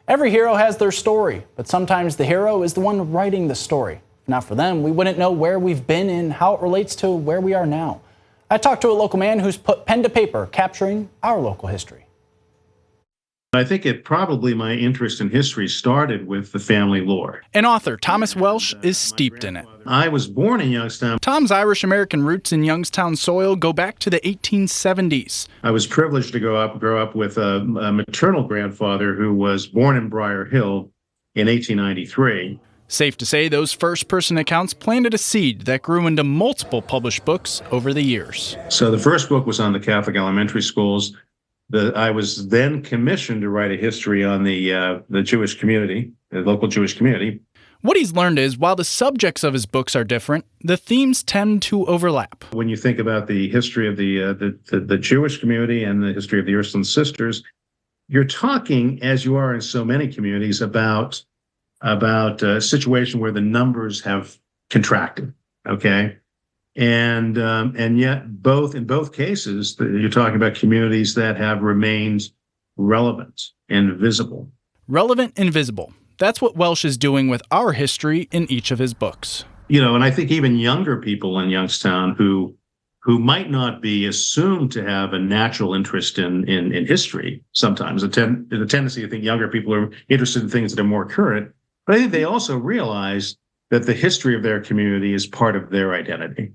Every hero has their story, but sometimes the hero is the one writing the story. If not for them, we wouldn't know where we've been and how it relates to where we are now. I talked to a local man who's put pen to paper capturing our local history. I think my interest in history started with the family lore. An author, Thomas Welsh, is steeped in it. I was born in Youngstown. Tom's Irish-American roots in Youngstown soil go back to the 1870s. I was privileged to grow up with a maternal grandfather who was born in Briar Hill in 1893. Safe to say those first-person accounts planted a seed that grew into multiple published books over the years. So the first book was on the Catholic elementary schools. I was then commissioned to write a history on the Jewish community, the local Jewish community. What he's learned is, while the subjects of his books are different, the themes tend to overlap. When you think about the history of the Jewish community and the history of the Ursuline Sisters, you're talking, as you are in so many communities, about a situation where the numbers have contracted. Okay. And yet, in both cases, you're talking about communities that have remained relevant and visible. Relevant and visible. That's what Welsh is doing with our history in each of his books. And I think even younger people in Youngstown who might not be assumed to have a natural interest in history, sometimes the tendency to think younger people are interested in things that are more current. But I think they also realize that the history of their community is part of their identity.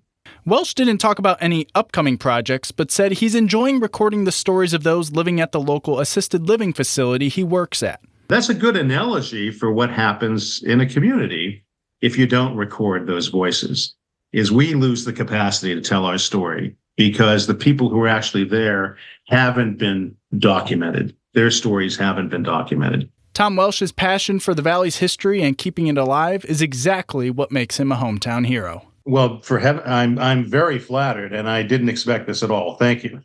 Welsh didn't talk about any upcoming projects, but said he's enjoying recording the stories of those living at the local assisted living facility he works at. That's a good analogy for what happens in a community if you don't record those voices, is we lose the capacity to tell our story because the people who are actually there haven't been documented. Their stories haven't been documented. Tom Welsh's passion for the Valley's history and keeping it alive is exactly what makes him a hometown hero. Well, I'm very flattered, and I didn't expect this at all. Thank you.